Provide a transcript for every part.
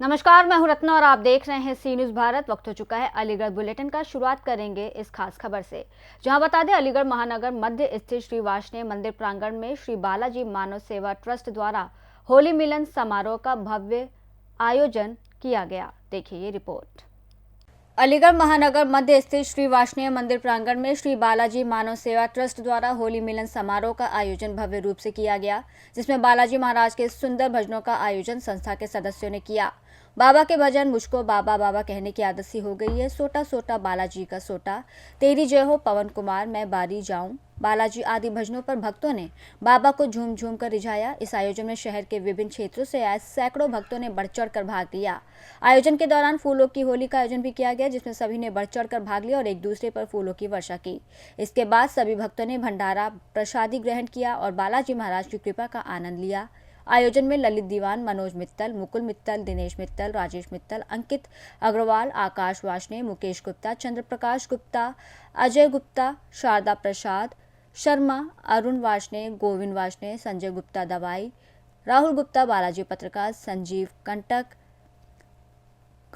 नमस्कार, मैं हूं रत्ना और आप देख रहे हैं सी न्यूज़ भारत। वक्त हो चुका है अलीगढ़ बुलेटिन का। शुरुआत करेंगे इस खास खबर से, जहां बता दें अलीगढ़ महानगर मध्य स्थित श्री वार्ष्णेय मंदिर प्रांगण में श्री बालाजी मानव सेवा ट्रस्ट द्वारा होली मिलन समारोह का भव्य आयोजन किया गया। देखिए ये रिपोर्ट। अलीगढ़ महानगर मध्य स्थित श्री वार्ष्णेय मंदिर प्रांगण में श्री बालाजी मानव सेवा ट्रस्ट द्वारा होली मिलन समारोह का आयोजन भव्य रूप से किया गया, जिसमें बालाजी महाराज के सुंदर भजनों का आयोजन संस्था के सदस्यों ने किया। बाबा के भजन मुझको बाबा बाबा कहने की आदत सी हो गई है, सोटा सोटा बालाजी का सोटा, तेरी जय हो पवन कुमार, मैं बारी जाऊं बालाजी आदि भजनों पर भक्तों ने बाबा को झूम झूम कर रिझाया। इस आयोजन में शहर के विभिन्न क्षेत्रों से आए सैकड़ों भक्तों ने बढ़ चढ़ कर भाग लिया। आयोजन के दौरान फूलों की होली का आयोजन भी किया गया, जिसमें सभी ने बढ़ चढ़ कर भाग लिया और एक दूसरे पर फूलों की वर्षा की। इसके बाद सभी भक्तों ने भंडारा प्रसादी ग्रहण किया और बालाजी महाराज की कृपा का आनंद लिया। आयोजन में ललित दीवान, मनोज मित्तल, मुकुल मित्तल, दिनेश मित्तल, राजेश मित्तल, अंकित अग्रवाल, आकाश वार्ष्णेय, मुकेश गुप्ता, चंद्र प्रकाश गुप्ता, अजय गुप्ता, शारदा प्रसाद शर्मा, अरुण वार्ष्णेय, गोविंद वार्ष्णेय, संजय गुप्ता दवाई, राहुल गुप्ता, बालाजी पत्रकार, संजीव कंटक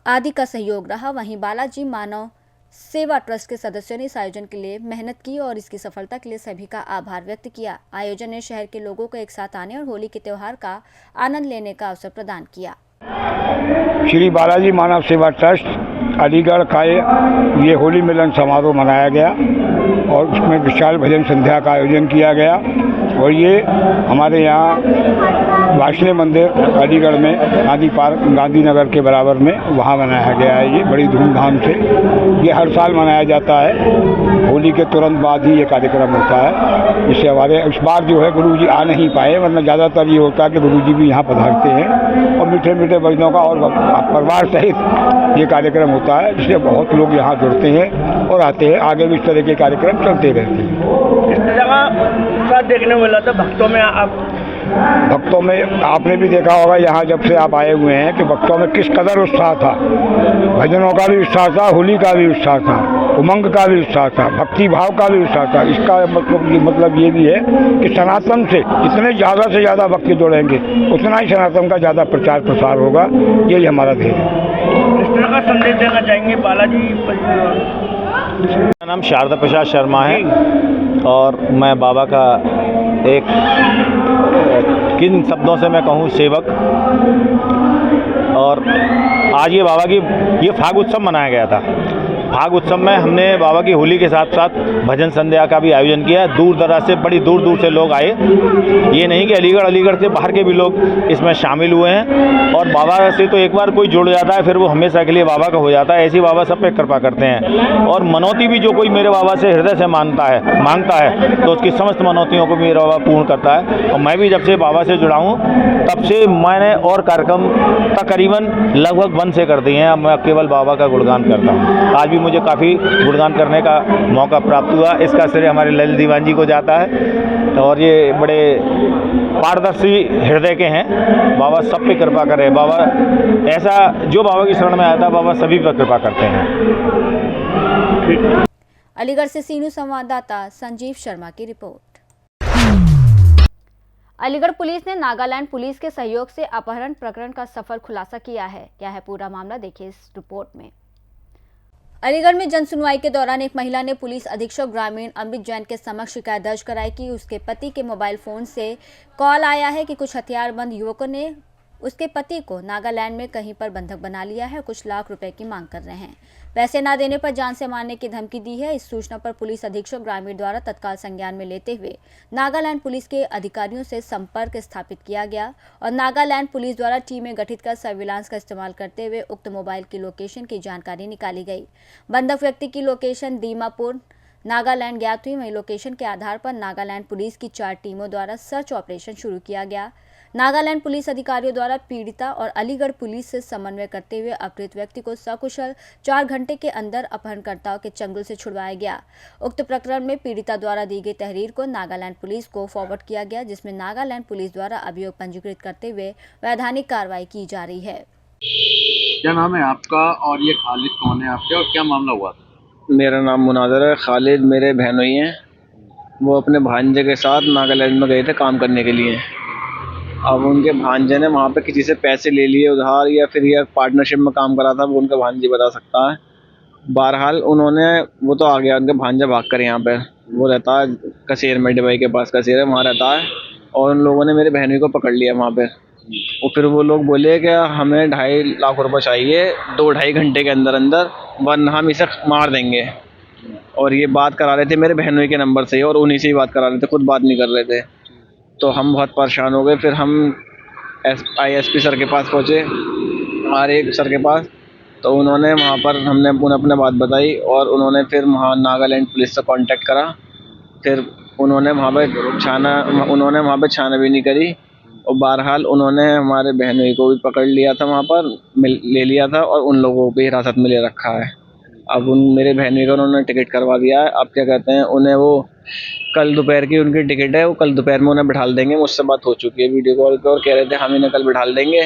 आदि का सहयोग रहा। वहीं बालाजी मानव सेवा ट्रस्ट के सदस्यों ने इस आयोजन के लिए मेहनत की और इसकी सफलता के लिए सभी का आभार व्यक्त किया। आयोजन ने शहर के लोगों को एक साथ आने और होली के त्योहार का आनंद लेने का अवसर प्रदान किया। श्री बालाजी मानव सेवा ट्रस्ट अलीगढ़ का ये होली मिलन समारोह मनाया गया और उसमें विशाल भजन संध्या का आयोजन किया गया और ये हमारे यहाँ वार्ष्णेय मंदिर अलीगढ़ में गांधीनगर के बराबर में वहाँ मनाया गया है। ये बड़ी धूमधाम से ये हर साल मनाया जाता है। होली के तुरंत बाद ही ये कार्यक्रम होता है। इससे हमारे इस बार जो है गुरुजी आ नहीं पाए, वरना ज़्यादातर ये होता है कि गुरुजी भी यहाँ पधारते हैं और मीठे मीठे भजनों का और परिवार सहित ये कार्यक्रम होता है, जिससे बहुत लोग यहाँ जुड़ते हैं और आते हैं। आगे भी इस तरह के कार्यक्रम चलते रहते हैं। इस जगह देखने को मिला था भक्तों में आपने भी देखा होगा यहाँ जब से आप आए हुए हैं कि भक्तों में किस कदर उत्साह था। भजनों का भी उत्साह था, होली का भी उत्साह था, उमंग का भी उत्साह था, भक्ति भाव का भी उत्साह था। इसका मतलब ये भी है कि सनातन से जितने ज़्यादा से ज़्यादा भक्ति जोड़ेंगे उतना ही सनातन का ज़्यादा प्रचार प्रसार होगा। यही हमारा ध्येय है। इस तरह का संदेश देना चाहेंगे बालाजी। मेरा नाम शारदा प्रसाद शर्मा है और मैं बाबा का एक किन शब्दों से मैं कहूँ सेवक। और आज ये बाबा की ये फाग उत्सव मनाया गया था। फाग उत्सव में हमने बाबा की होली के साथ साथ भजन संध्या का भी आयोजन किया। दूर दराज से बड़ी दूर दूर से लोग आए। ये नहीं कि अलीगढ़ से बाहर के भी लोग इसमें शामिल हुए हैं। और बाबा से तो एक बार कोई जुड़ जाता है फिर वो हमेशा के लिए बाबा का हो जाता है। ऐसी बाबा सब पे कृपा करते हैं और मनौती भी जो कोई मेरे बाबा से हृदय से मांगता है तो उसकी समस्त मनौतियों को मेरा बाबा पूर्ण करता है। और मैं भी जब से बाबा से जुड़ा हूँ तब से मैंने और कार्यक्रम तकरीबन लगभग बंद से कर दिए हैं। मैं केवल बाबा का गुणगान करता हूँ। आज भी मुझे काफ़ी गुणगान करने का मौका प्राप्त हुआ। इसका श्रेय हमारे ललित दीवान जी को जाता है और ये बड़े पारदर्शी हृदय के हैं। बाबा सब पे कृपा करे। बाबा ऐसा जो बाबा की शरण में आता है बाबा सभी पर कृपा करते हैं। अलीगढ़ से सी न्यूज़ संवाददाता संजीव शर्मा की रिपोर्ट। अलीगढ़ पुलिस ने नागालैंड पुलिस के सहयोग से अपहरण प्रकरण का सफल खुलासा किया है। क्या है पूरा मामला, देखिए इस रिपोर्ट में। अलीगढ़ में जन सुनवाई के दौरान एक महिला ने पुलिस अधीक्षक ग्रामीण अमृत जैन के समक्ष शिकायत दर्ज कराई कि उसके पति के मोबाइल फोन से कॉल आया है कि कुछ हथियारबंद युवकों ने उसके पति को नागालैंड में कहीं पर बंधक बना लिया है और कुछ लाख रुपए की मांग कर रहे हैं। पैसे ना देने पर जान से मारने की धमकी दी है। इस सूचना पर पुलिस अधीक्षक ग्रामीण द्वारा तत्काल संज्ञान में लेते हुए नागालैंड पुलिस के अधिकारियों से संपर्क स्थापित किया गया और नागालैंड पुलिस द्वारा टीमें गठित कर सर्विलांस का इस्तेमाल करते हुए उक्त मोबाइल की लोकेशन की जानकारी निकाली गई। बंधक व्यक्ति की लोकेशन दीमापुर नागालैंड ज्ञात हुई। वहीं लोकेशन के आधार पर नागालैंड पुलिस की 4 टीमों द्वारा सर्च ऑपरेशन शुरू किया गया। नागालैंड पुलिस अधिकारियों द्वारा पीड़िता और अलीगढ़ पुलिस से समन्वय करते हुए अपहृत व्यक्ति को सकुशल 4 घंटे के अंदर अपहरणकर्ताओं के चंगुल से छुड़वाया गया। उक्त प्रकरण में पीड़िता द्वारा दी गई तहरीर को नागालैंड पुलिस को फॉरवर्ड किया गया, जिसमें नागालैंड पुलिस द्वारा अभियोग पंजीकृत करते हुए वैधानिक कार्रवाई की जा रही है। क्या नाम है आपका और ये खालिद कौन है आपके और क्या मामला हुआ था? मेरा नाम मुनाज़र है। खालिद मेरे बहनोई हैं। वो अपने भांजे के साथ नागालैंड में गए थे काम करने के लिए। अब उनके भांजे ने वहाँ पे किसी से पैसे ले लिए उधार, या फिर ये पार्टनरशिप में काम करा था, वो उनका भांजी बता सकता है। बहरहाल उन्होंने, वो तो आ गया, उनका भांजा भाग कर यहाँ पे, वो रहता है कसेर में, दुबई के पास कसेर है, वहाँ रहता है। और उन लोगों ने मेरे बहनोई को पकड़ लिया वहाँ पे। और फिर वो लोग बोले कि हमें 2.5 लाख रुपए चाहिए 2-2.5 घंटे के अंदर अंदर, वरना हम इसे मार देंगे। और ये बात करा रहे थे मेरे बहनोई के नंबर से, और उन्हीं से ही बात करा रहे थे, खुद बात नहीं कर रहे थे। तो हम बहुत परेशान हो गए। फिर हम ISP सर के पास पहुँचे, RA सर के पास। तो उन्होंने वहाँ पर, हमने उन्हें अपने बात बताई, और उन्होंने फिर वहाँ नागालैंड पुलिस से कांटेक्ट करा। फिर उन्होंने वहाँ पे छानबीनी करी, और बहरहाल उन्होंने हमारे बहनोई को भी पकड़ लिया था, वहाँ पर ले लिया था, और उन लोगों को भी हिरासत में ले रखा है। अब मेरे बहनोई का उन्होंने टिकट करवा दिया है। अब क्या कहते हैं, उन्हें वो कल दोपहर की उनकी टिकट है, वो कल दोपहर में उन्हें बिठा देंगे। मुझसे बात हो चुकी है वीडियो कॉल पे, और कह रहे थे हम इन्हें कल बिठा देंगे,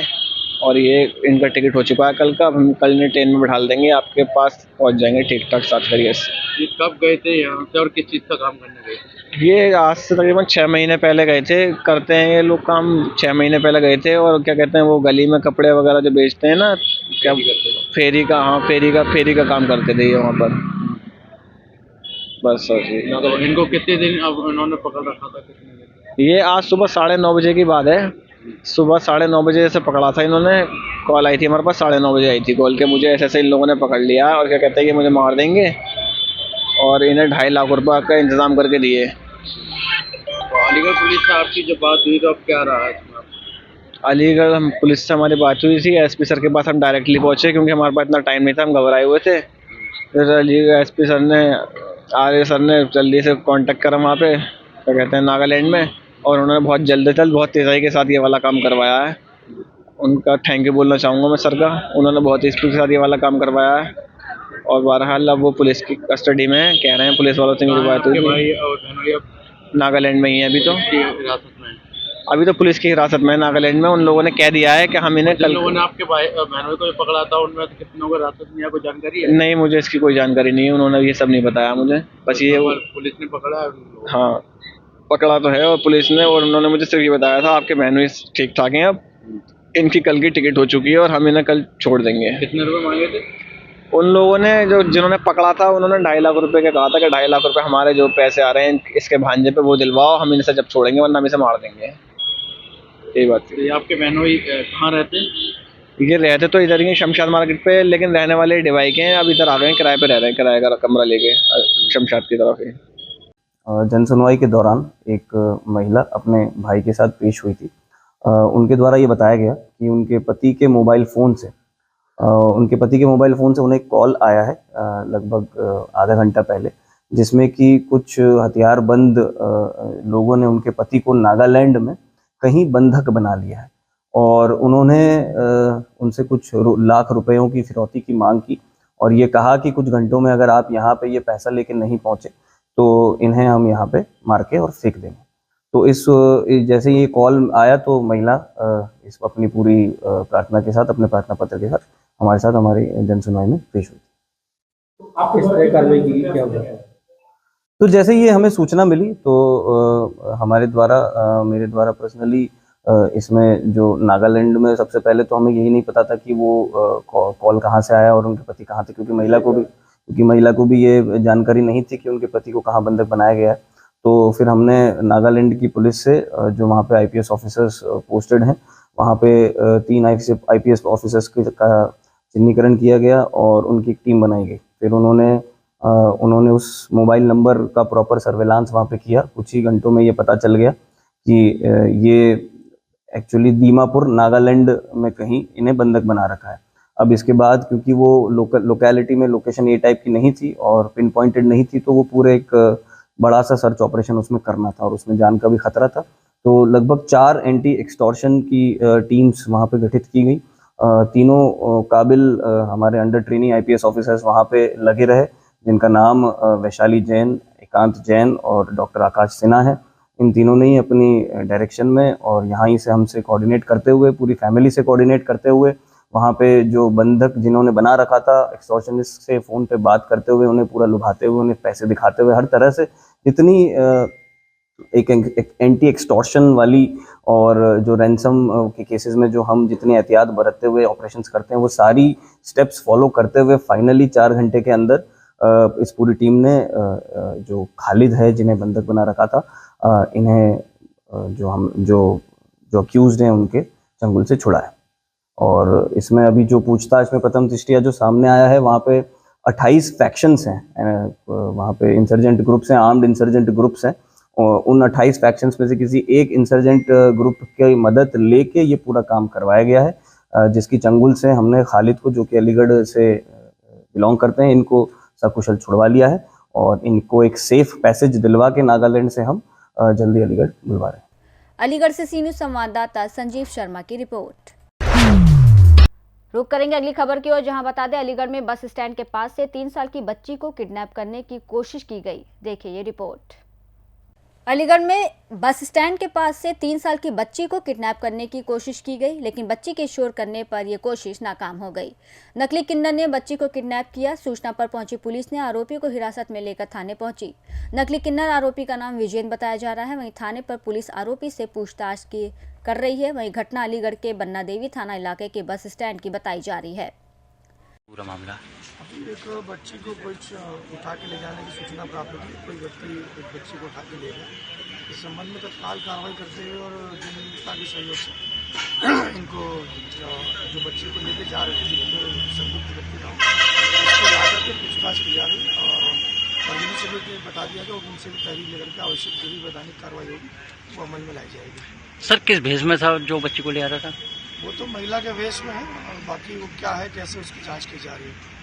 और ये इनका टिकट हो चुका है कल का। हम कल इन्हें ट्रेन में बिठा देंगे, आपके पास पहुंच जाएंगे ठीक ठाक 7 करिए से। ये कब गए थे यहाँ से और किस चीज़ का काम करने गए थे? ये आज से तकरीबन 6 महीने पहले गए थे। करते हैं ये लोग काम, 6 महीने पहले गए थे। और क्या कहते हैं, वो गली में कपड़े वगैरह जो बेचते हैं ना, क्या फेरी का, हाँ फेरी का काम करते थे ये वहाँ पर। बस तो इनको कितने दिन अब उन्होंने पकड़ रखा था, कितने दिन? ये आज सुबह 9:30 बजे की बात है। सुबह 9:30 बजे से पकड़ा था इन्होंने। कॉल आई थी हमारे पास, 9:30 बजे आई थी कॉल के, मुझे ऐसे इन लोगों ने पकड़ लिया, और क्या कहते हैं, ये मुझे मार देंगे, और इन्हें 2.5 लाख रुपए का इंतजाम करके दिए। तो अलीगढ़ पुलिस से आपकी जब बात हुई तो अब क्या रहा इसमें? अलीगढ़ हम पुलिस से हमारी बात हुई थी, SP सर के पास हम डायरेक्टली पहुँचे, क्योंकि हमारे पास इतना टाइम नहीं था, हम घबराए हुए थे। फिर अलीगढ़ SP सर ने, RA सर ने जल्दी से कांटेक्ट करा वहाँ पे, क्या कहते हैं, नागालैंड में, और उन्होंने बहुत बहुत तेज़ाई के साथ ये वाला काम करवाया है। उनका थैंक यू बोलना चाहूँगा मैं सर का, उन्होंने बहुत ही स्पीड के साथ ये वाला काम करवाया है। और बहरहाल अब वो पुलिस की कस्टडी में है, कह रहे हैं पुलिस वालों से मेरी बात हुई। भाई और बहनोई अब नागालैंड में ही है अभी तो, हिरासत में है। अभी तो पुलिस की हिरासत में है नागालैंड में। उन लोगों ने कह दिया है कि हम इन्हें जिन लोगों ने आपके भाई बहनोई को जो पकड़ा था उनमें से कितने लोगों को हिरासत में, या कोई जानकारी है? नहीं, मुझे इसकी कोई जानकारी नहीं है, उन्होंने ये सब नहीं बताया मुझे, बस ये पुलिस ने पकड़ा है उन लोगों को? हाँ, पकड़ा तो है और पुलिस ने, और उन्होंने मुझे सिर्फ ये बताया था आपके बहनोई ठीक ठाक हैं, अब इनकी कल की टिकट हो चुकी है, और हम इन्हें कल छोड़ देंगे। कितने रुपए मांगे थे? उन लोगों ने, जिन्होंने पकड़ा था, उन्होंने 2.5 लाख रुपए का कहा था कि 2.5 लाख रुपए हमारे जो पैसे आ रहे हैं इसके भांजे पे वो दिलवाओ, हम इनसे जब छोड़ेंगे, वरना हम इसे मार देंगे। यही बात थी। तो ये आपके बहनोई कहाँ रहते हैं? ये रहते तो इधर ही शमशाद मार्केट पे, लेकिन रहने वाले डिवाई के हैं। अब इधर आ गए हैं, किराए पे रह रहे हैं, किराए का कमरा लेके शमशाद की तरफ ही। जन सुनवाई के दौरान एक महिला अपने भाई के साथ पेश हुई थी। उनके द्वारा ये बताया गया कि उनके पति के मोबाइल फ़ोन से उन्हें एक कॉल आया है लगभग आधा घंटा पहले, जिसमें कि कुछ हथियारबंद लोगों ने उनके पति को नागालैंड में कहीं बंधक बना लिया है, और उन्होंने उनसे कुछ लाख रुपयों की फिरौती की मांग की, और ये कहा कि कुछ घंटों में अगर आप यहाँ पे ये पैसा लेके नहीं पहुँचे तो इन्हें हम यहाँ पे मार के और फेंक देंगे। तो जैसे ये कॉल आया तो महिला इस अपनी पूरी प्रार्थना के साथ, अपने प्रार्थना पत्र के साथ हमारे साथ हमारी जन सुनवाई में पेश हुई। आप किस तरह कार्रवाई की, क्या हुआ? तो जैसे ये हमें सूचना मिली तो मेरे द्वारा पर्सनली इसमें जो नागालैंड में, सबसे पहले तो हमें यही नहीं पता था कि वो कॉल कहाँ से आया और उनके पति कहाँ थे, क्योंकि महिला को भी ये जानकारी नहीं थी कि उनके पति को कहाँ बंधक बनाया गया है। तो फिर हमने नागालैंड की पुलिस से, जो वहाँ पे IPS ऑफिसर्स पोस्टेड हैं, वहाँ पे 3 IPS ऑफिसर्स का चिन्हीकरण किया गया और उनकी एक टीम बनाई गई। फिर उन्होंने उस मोबाइल नंबर का प्रॉपर सर्वेलांस वहाँ पे किया। कुछ ही घंटों में ये पता चल गया कि ये एक्चुअली दीमापुर नागालैंड में कहीं इन्हें बंधक बना रखा है। अब इसके बाद क्योंकि वो लोकेलिटी में लोकेशन ए टाइप की नहीं थी और पिन पॉइंटेड नहीं थी, तो वो पूरे एक बड़ा सा सर्च ऑपरेशन उसमें करना था और उसमें जान का भी खतरा था। तो लगभग 4 एंटी एक्सटॉर्शन की टीम्स वहाँ पे गठित की गई। तीनों काबिल हमारे अंडर ट्रेनिंग IPS ऑफिसर्स वहाँ पे लगे रहे, जिनका नाम वैशाली जैन, एकांत जैन और डॉक्टर आकाश सिन्हा है। इन तीनों ने ही अपनी डायरेक्शन में और यहाँ ही से हमसे कोऑर्डिनेट करते हुए, पूरी फैमिली से कोऑर्डिनेट करते हुए, वहाँ पे जो बंधक जिन्होंने बना रखा था, एक्सटॉर्शनिस्ट से फ़ोन पे बात करते हुए, उन्हें पूरा लुभाते हुए, उन्हें पैसे दिखाते हुए, हर तरह से जितनी एक एंटी एक्सटॉर्शन वाली और जो रैंसम के केसेस में जो हम जितनी एहतियात बरतते हुए ऑपरेशंस करते हैं वो सारी स्टेप्स फॉलो करते हुए फाइनली 4 घंटे के अंदर इस पूरी टीम ने जो खालिद है जिन्हें बंधक बना रखा था इन्हें जो अक्यूज्ड हैं उनके चंगुल से छुड़ाया। और इसमें अभी जो पूछताछ में प्रथम दृष्टिया जो सामने आया है वहाँ पे 28 फैक्शंस हैं, वहाँ पे इंसर्जेंट ग्रुप्स हैं, आर्म्ड इंसर्जेंट ग्रुप्स हैं। और उन 28 फैक्शंस में से किसी एक इंसर्जेंट ग्रुप की मदद लेके ये पूरा काम करवाया गया है, जिसकी चंगुल से हमने खालिद को, जो कि अलीगढ़ से बिलोंग करते हैं, इनको सकुशल छुड़वा लिया है और इनको एक सेफ पैसेज दिलवा के नागालैंड से हम जल्दी अलीगढ़ बुलवा रहे हैं। अलीगढ़ से सी न्यूज़ संवाददाता संजीव शर्मा की रिपोर्ट। रुक करेंगे अगली खबर की ओर, जहां बता दें अलीगढ़ में बस स्टैंड के पास से 3 साल की बच्ची को किडनैप करने की कोशिश की गई। देखिए ये रिपोर्ट। अलीगढ़ में बस स्टैंड के पास से 3 साल की बच्ची को किडनैप करने की कोशिश की गई, लेकिन बच्ची के शोर करने पर यह कोशिश नाकाम हो गई। नकली किन्नर ने बच्ची को किडनैप किया। सूचना पर पहुंची पुलिस ने आरोपी को हिरासत में लेकर थाने पहुंची। नकली किन्नर आरोपी का नाम विजेंद्र बताया जा रहा है। वहीं थाने पर पुलिस आरोपी से पूछताछ कर रही है। वहीं घटना अलीगढ़ के बन्ना देवी थाना इलाके के बस स्टैंड की बताई जा रही है। पूरा मामला अभी एक बच्ची को कोई उठा के ले जाने की सूचना प्राप्त हुई। कोई व्यक्ति एक बच्ची को उठा के ले गया। इस संबंध में तत्काल कार्रवाई करते हुए और जनता के सहयोग से इनको जो बच्ची को लेके जा रहे थे, जिनको संदिग्ध व्यक्ति था, उसको ला करके पूछताछ की जा रही और परिजनों से भी बता दिया गया और उनसे भी तहरीर लेकर के आवश्यक जो भी वैधानिक कार्रवाई होगी वो अमल में लाई जाएगी। सर किस भेष में था जो बच्ची को ले आ रहा था? वो तो महिला के वेश में है और बाकी वो क्या है कैसे उसकी जांच की जा रही है।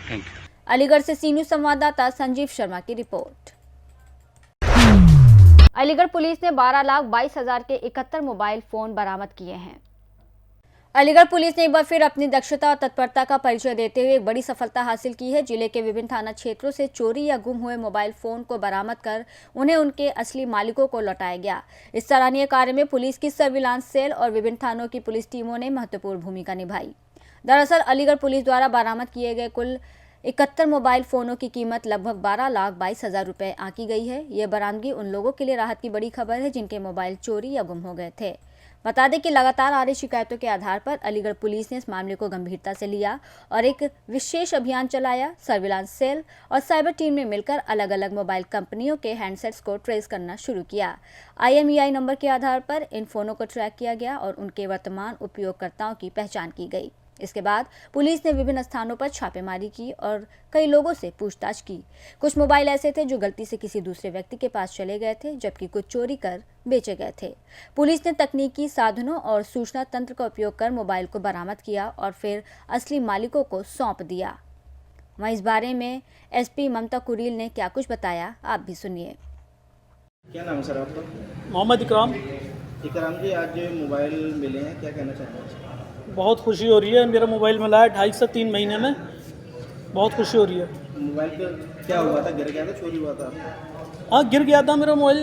Thank you. अलीगढ़ से सी न्यूज़ संवाददाता संजीव शर्मा की रिपोर्ट। अलीगढ़ पुलिस ने 12,22,000 के 71 मोबाइल फोन बरामद किए हैं। अलीगढ़ पुलिस ने एक बार फिर अपनी दक्षता और तत्परता का परिचय देते हुए एक बड़ी सफलता हासिल की है। जिले के विभिन्न थाना क्षेत्रों से चोरी या गुम हुए मोबाइल फोन को बरामद कर उन्हें उनके असली मालिकों को लौटाया गया। इस सराहनीय कार्य में पुलिस की सर्विलांस सेल और विभिन्न थानों की पुलिस टीमों ने महत्वपूर्ण भूमिका निभाई। दरअसल अलीगढ़ पुलिस द्वारा बरामद किए गए कुल 71 मोबाइल फोनों की कीमत लगभग 12,22,000 रुपये आंकी गई है। ये बरामदगी उन लोगों के लिए राहत की बड़ी खबर है जिनके मोबाइल चोरी या गुम हो गए थे। बता दें कि लगातार आ रही शिकायतों के आधार पर अलीगढ़ पुलिस ने इस मामले को गंभीरता से लिया और एक विशेष अभियान चलाया। सर्विलांस सेल और साइबर टीम ने मिलकर अलग अलग मोबाइल कंपनियों के हैंडसेट्स को ट्रेस करना शुरू किया। IMEI नंबर के आधार पर इन फोनों को ट्रैक किया गया और उनके वर्तमान उपयोगकर्ताओं की पहचान की गई। इसके बाद पुलिस ने विभिन्न स्थानों पर छापेमारी की और कई लोगों से पूछताछ की। कुछ मोबाइल ऐसे थे जो गलती से किसी दूसरे व्यक्ति के पास चले गए थे, जबकि कुछ चोरी कर बेचे गए थे। पुलिस ने तकनीकी साधनों और सूचना तंत्र का उपयोग कर मोबाइल को बरामद किया और फिर असली मालिकों को सौंप दिया। वहीं इस बारे में SP ममता कुरील ने क्या कुछ बताया, आप भी सुनिए। क्या नाम है सर आपका? मोहम्मद इकराम। इकराम जी, आज जो मोबाइल मिले हैं क्या कहना चाहेंगे? बहुत खुशी हो रही है। मेरा मोबाइल मिला है 2.5 से 3 महीने में, बहुत खुशी हो रही है। मोबाइल पे क्या हुआ था? गिर गया था, चोरी हुआ था? हाँ, गिर गया था मेरा मोबाइल,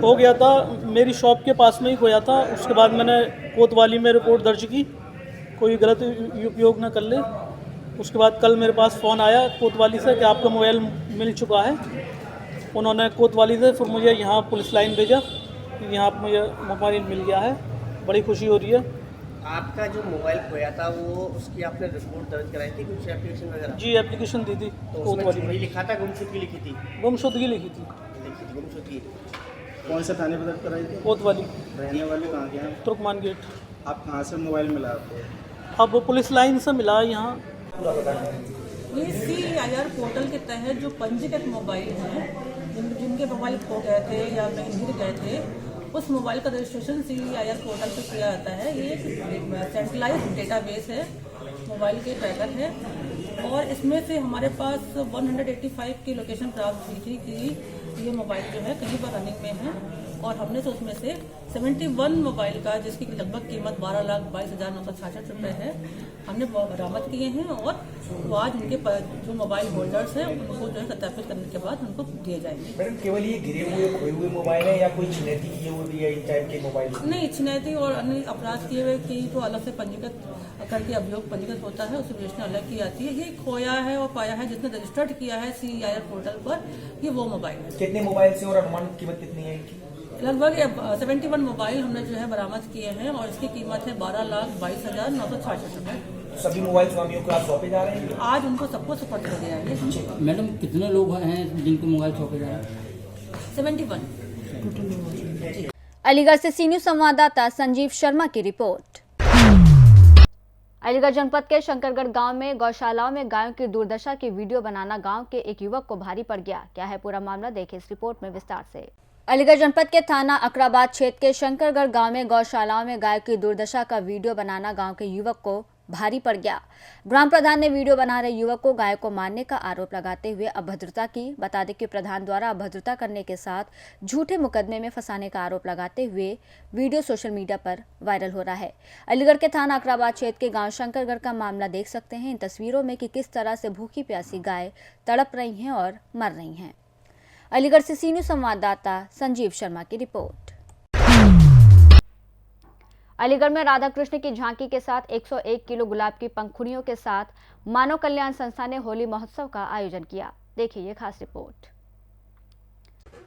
हो गया था, मेरी शॉप के पास में ही खोया था। उसके बाद मैंने कोतवाली में रिपोर्ट दर्ज की, कोई गलत उपयोग न कर ले। उसके बाद कल मेरे पास फ़ोन आया कोतवाली से कि आपका मोबाइल मिल चुका है। उन्होंने कोतवाली से फिर मुझे यहाँ पुलिस लाइन भेजा, यहाँ पर मुझे मोबाइल मिल गया है, बड़ी खुशी हो रही है। आपका जो मोबाइल खोया था वो उसकी आपने रिपोर्ट दर्ज कराई थी, कुछ एप्लीकेशन वगैरह? जी, एप्लीकेशन दी थी। तो उसमें चोरी लिखा था, गुमशुदगी लिखी थी? गुमशुदगी लिखी थी। गुमशुदगी कौन से थाने पर दर्ज कराई थी? कोतवाली। रहने वाले कहाँ के हैं? तुर्कमान गेट। आप कहाँ से मोबाइल मिला आपको? अब पुलिस लाइन से मिला यहाँ। ये CIR पोर्टल के तहत जो पंजीकृत मोबाइल हैं, जिनके मोबाइल खो गए थे या कहीं गिर गए थे, उस मोबाइल का रजिस्ट्रेशन CIR पोर्टल पर किया जाता है। ये एक सेंट्रलाइज्ड डेटाबेस है, मोबाइल के ट्रैकर है और इसमें से हमारे पास 185 की लोकेशन प्राप्त हुई थी कि ये मोबाइल जो है कहीं पर रनिंग में है और हमने तो उसमें से 71 मोबाइल का, जिसकी लगभग कीमत 12,22,966 रुपये है, हमने बरामद किए हैं और वो आज उनके जो मोबाइल होल्डर्स हैं उनको जो है सत्यापित करने के बाद उनको दिए जाएंगे। मैडम, केवल ये गिरे हुए खोए हुए मोबाइल है या कोई छिनैती किए हुए भी है इन टाइप के मोबाइल? नहीं, छिनैती और अन्य अपराध किए हुए की तो अलग से पंजीकृत करके अभियोग पंजीकृत होता है, उसे विवेचना अलग की जाती है। ये खोया है और पाया है जिसने रजिस्टर्ड किया है CIR पोर्टल पर, ये वो मोबाइल है। कितने मोबाइल से और अनुमान कीमत कितनी है इनकी? लगभग 71 मोबाइल हमने जो है बरामद किए हैं और इसकी कीमत है 12,22,966 रुपए। सभी मोबाइल स्वामियों को आप सौंपे जा रहे हैं? आज उनको सबको सुपर्द कर दिया है। मैडम कितने लोग हैं जिनको मोबाइल सौंपे जा रहे हैं? 71। अलीगढ़ से सी न्यूज़ संवाददाता संजीव शर्मा की रिपोर्ट। अलीगढ़ जनपद के शंकरगढ़ गांव में गौशालाओं में गायों की दुर्दशा की वीडियो बनाना गांव के एक युवक को भारी पड़ गया। क्या है पूरा मामला, देखिए इस रिपोर्ट में विस्तार से। अलीगढ़ जनपद के थाना अकराबाद क्षेत्र के शंकरगढ़ गांव में गौशालाओं में गायों की दुर्दशा का वीडियो बनाना गांव के युवक को भारी पड़ गया। ग्राम प्रधान ने वीडियो बना रहे युवक को गाय को मारने का आरोप लगाते हुए अभद्रता की। बता दें कि प्रधान द्वारा अभद्रता करने के साथ झूठे मुकदमे में फंसाने का आरोप लगाते हुए वीडियो सोशल मीडिया पर वायरल हो रहा है। अलीगढ़ के थाना अकराबाद क्षेत्र के गांव शंकरगढ़ का मामला देख सकते हैं इन तस्वीरों में कि किस तरह से भूखी प्यासी गाय तड़प रही हैं और मर रही हैं। अलीगढ़ से सी न्यूज़ संवाददाता संजीव शर्मा की रिपोर्ट। अलीगढ़ में राधा कृष्ण की झांकी के साथ 101 किलो गुलाब की पंखुड़ियों के साथ मानव कल्याण संस्था ने होली महोत्सव का आयोजन किया। देखिए ये खास रिपोर्ट।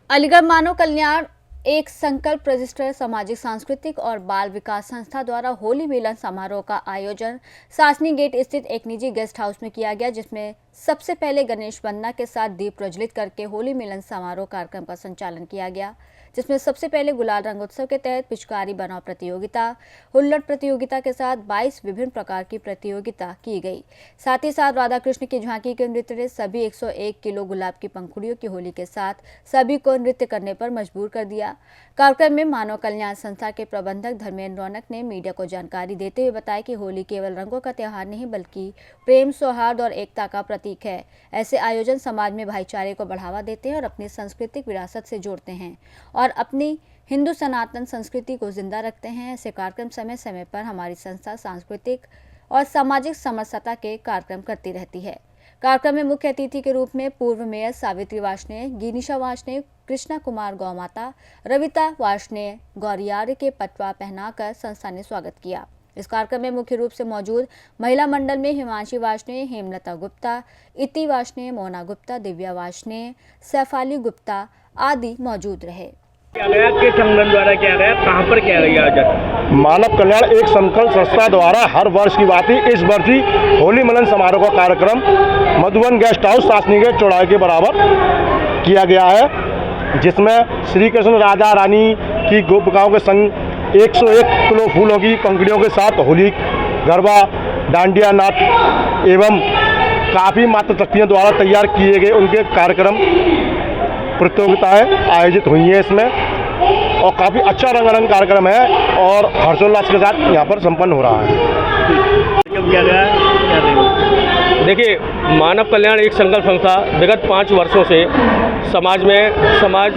अलीगढ़ मानव कल्याण एक संकल्प रजिस्टर सामाजिक सांस्कृतिक और बाल विकास संस्था द्वारा होली मिलन समारोह का आयोजन सासनी गेट स्थित एक निजी गेस्ट हाउस में किया गया, जिसमें सबसे पहले गणेश वंदना के साथ दीप प्रज्वलित करके होली मिलन समारोह कार्यक्रम का संचालन किया गया, जिसमें सबसे पहले गुलाल रंगोत्सव के तहत पिचकारी बनाव प्रतियोगिता, हुल्लड़ प्रतियोगिता के साथ 22 विभिन्न प्रकार की प्रतियोगिता की गई। साथ ही साथ राधा कृष्ण की झांकी के नृत्य ने सभी 101 किलो गुलाब की पंखुड़ियों की होली के साथ सभी को नृत्य करने पर मजबूर कर दिया। कार्यक्रम में मानव कल्याण संस्था के प्रबंधक धर्मेंद्र रौनक ने मीडिया को जानकारी देते हुए बताया कि होली केवल रंगों का त्योहार नहीं बल्कि प्रेम, सौहार्द और एकता का प्रतीक है। ऐसे आयोजन समाज में भाईचारे को बढ़ावा देते हैं और अपनी सांस्कृतिक विरासत से जोड़ते हैं और अपनी हिंदू सनातन संस्कृति को जिंदा रखते हैं। ऐसे कार्यक्रम समय समय पर हमारी संस्था सांस्कृतिक और सामाजिक समरसता के कार्यक्रम करती रहती है। कार्यक्रम में मुख्य अतिथि के रूप में पूर्व मेयर सावित्री वार्ष्णेय, गिनीशा वार्ष्णेय, कृष्णा कुमार गौमाता, रविता वार्ष्णेय गौरियार के पटवा पहनाकर संस्था ने स्वागत किया। इस कार्यक्रम में मुख्य रूप से मौजूद महिला मंडल में हिमांशी वार्ष्णेय, हेमलता गुप्ता, इति वार्ष्णेय, मोना गुप्ता, दिव्या वार्ष्णेय, सैफाली गुप्ता आदि मौजूद रहे। क्या गया, किस संगठन द्वारा किया गया, कहाँ पर किया गया आयोजन? मानव कल्याण एक संकल्प संस्था द्वारा हर वर्ष की बात इस वर्ष ही होली मिलन समारोह का कार्यक्रम Madhuban guest house Sasni gate चौराहे के बराबर किया गया है, जिसमें श्री कृष्ण राधा रानी की गोपिकाओं के संग 101 किलो फूलों की पंखुड़ियों के साथ होली, गरबा, डांडिया नाच एवं काफ़ी मातृशक्तियों द्वारा तैयार किए गए उनके कार्यक्रम प्रतियोगिताएं आयोजित हुई हैं इसमें, और काफ़ी अच्छा रंगारंग कार्यक्रम है और हर्षोल्लास के साथ यहाँ पर संपन्न हो रहा है। क्या गया? देखिए, मानव कल्याण एक संकल्प संस्था विगत 5 वर्षों से समाज में समाज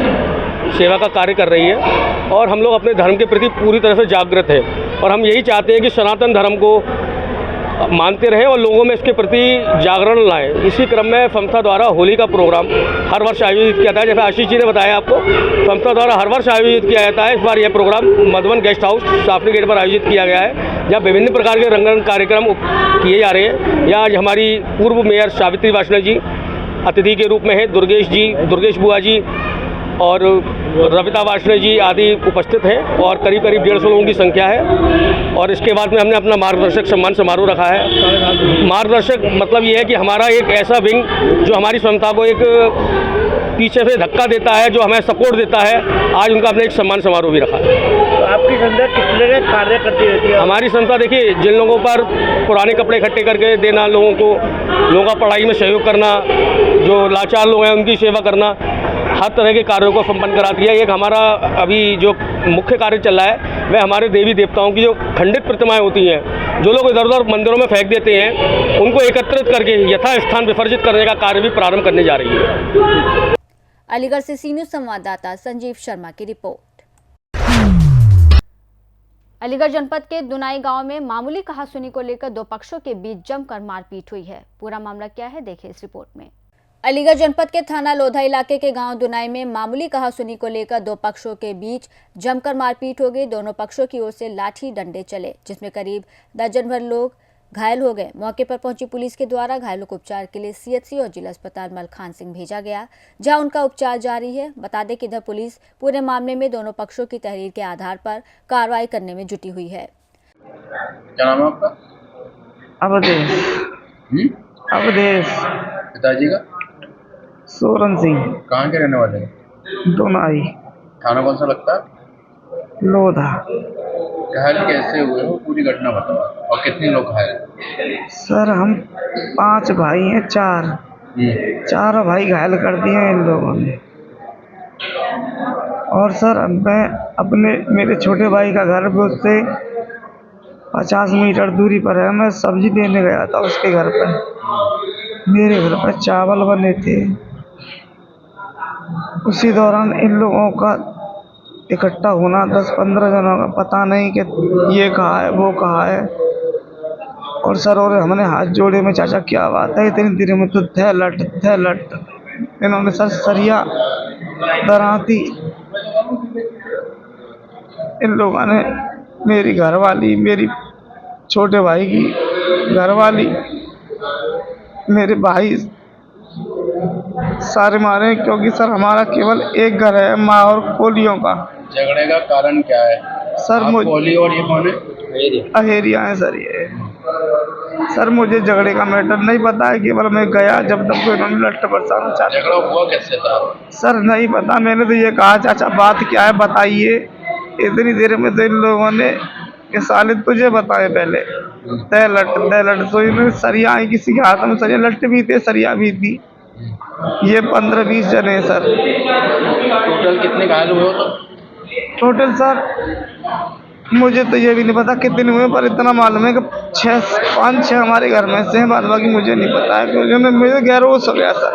सेवा का कार्य कर रही है और हम लोग अपने धर्म के प्रति पूरी तरह से जागृत है और हम यही चाहते हैं कि सनातन धर्म को मानते रहें और लोगों में इसके प्रति जागरण लाएं। इसी क्रम में संस्था द्वारा होली का प्रोग्राम हर वर्ष आयोजित किया जाता है। जैसे आशीष जी ने बताया आपको, संस्था द्वारा हर वर्ष आयोजित किया जाता है। इस बार यह programme Madhuban guest house Safni gate पर आयोजित किया गया है, जहाँ विभिन्न प्रकार के रंगारंग कार्यक्रम किए जा रहे हैं। यहाँ हमारी पूर्व मेयर सावित्री वार्ष्णेय जी अतिथि के रूप में है, दुर्गेश बुआ जी और रविता वार्ष्णेय जी आदि उपस्थित हैं और करीब 150 लोगों की संख्या है। और इसके बाद में हमने अपना मार्गदर्शक सम्मान समारोह रखा है। मार्गदर्शक मतलब ये है कि हमारा एक ऐसा विंग जो हमारी संस्था को एक पीछे से धक्का देता है, जो हमें सपोर्ट देता है, आज उनका हमने एक सम्मान समारोह भी रखा है। तो आपकी संस्था किस तरह के कार्य करती रहती है? हमारी संस्था देखिए, जिन लोगों पर पुराने कपड़े इकट्ठे करके देना, लोगों का पढ़ाई में सहयोग करना, जो लाचार लोग हैं उनकी सेवा करना, हर तरह के कार्यों को संपन्न कराती है। एक हमारा अभी जो मुख्य कार्य चल रहा है वह हमारे देवी देवताओं की जो खंडित प्रतिमाएं होती हैं, जो लोग इधर उधर मंदिरों में फेंक देते हैं, उनको एकत्रित करके यथास्थान विसर्जित करने का कार्य भी प्रारंभ करने जा रही है। अलीगढ़ से सी न्यूज़ संवाददाता संजीव शर्मा की रिपोर्ट। अलीगढ़ जनपद के दुनाई गांव में मामूली कहासुनी को लेकर 2 पक्षों के बीच जमकर मारपीट हुई है। पूरा मामला क्या है, देखिए इस रिपोर्ट में। अलीगढ़ जनपद के थाना लोधा इलाके के गांव दुनाई में मामूली कहासुनी को लेकर 2 पक्षों के बीच जमकर मारपीट हो गई। दोनों पक्षों की ओर से लाठी डंडे चले, जिसमें करीब दर्जन भर लोग घायल हो गए। मौके पर पहुंची पुलिस के द्वारा घायलों को उपचार के लिए सीएचसी और जिला अस्पताल मलखान सिंह भेजा गया, जहां उनका उपचार जारी है। बता दें कि इधर पुलिस पूरे मामले में दोनों पक्षों की तहरीर के आधार पर कार्रवाई करने में जुटी हुई है। क्या नाम है आपका? अवधेश। पिताजी का? सोरन सिंह। कहाँ के रहने वाले हैं? दोनाई। थाना कौन सा लगता है? लोधा। घायल कैसे हुए हो, पूरी घटना बताओ, और कितने लोग घायल? सर हम 5 भाई हैं, 4 भाई घायल कर दिए हैं इन लोगों ने। और सर मैं मेरे छोटे भाई का घर भी उससे 50 मीटर दूरी पर है। मैं सब्जी देने गया था उसके घर पर। मेरे घर पर चावल बने थे। उसी दौरान इन लोगों का इकट्ठा होना 10-15 जनों का, पता नहीं कि ये कहाँ है वो कहाँ है। और सर और हमने हाथ जोड़े में, चाचा क्या बात है, इतनी देर में तो थे लट। इन्होंने सर सरिया दराती। इन लोगों ने मेरी घरवाली, मेरी छोटे भाई की घरवाली, मेरे भाई सारे मारे, क्योंकि सर हमारा केवल एक घर है, माँ और कोलियों का। झगड़े का कारण क्या है सर? कोली और ये कौन है? अहेरिया है सर ये। सर मुझे झगड़े का मैटर नहीं पता है, केवल मैं गया जब तक इन्होंने लट्ट बरसाना चाहते। झगड़ा हुआ कैसे था सर? नहीं पता। मैंने तो ये कहा चाचा बात क्या है बताइए। इतनी देर में तो इन लोगों ने कि साले तुझे बताए पहले, तय लट। तो इन्होंने सरिया आई, किसी के हाथ में सरिया, लट्ट भी थे सरिया भी थी। ये 15-20 जने सर। टोटल कितने घायल हुए हो? तो टोटल सर मुझे तो ये भी नहीं पता कितने हुए, पर इतना मालूम है कि 5-6 हमारे घर में से हैं, बाद बाकी मुझे नहीं पता है, क्योंकि मुझे गैरोस हो गया सर।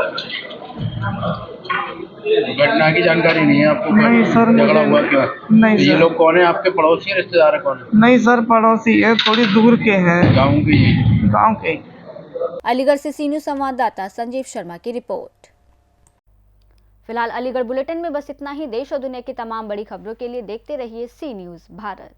घटना की जानकारी नहीं है आपको? नहीं सर। झगड़ा हुआ क्यों? नहीं तो ये लोग कौन है? आपके पड़ोसी रिश्तेदार है? कौन है? नहीं सर, पड़ोसी है, थोड़ी दूर के हैं, गाँव के। अलीगढ़ से सी न्यूज़ संवाददाता संजीव शर्मा की रिपोर्ट। फिलहाल अलीगढ़ बुलेटिन में बस इतना ही। देश और दुनिया की तमाम बड़ी खबरों के लिए देखते रहिए सी न्यूज़ भारत।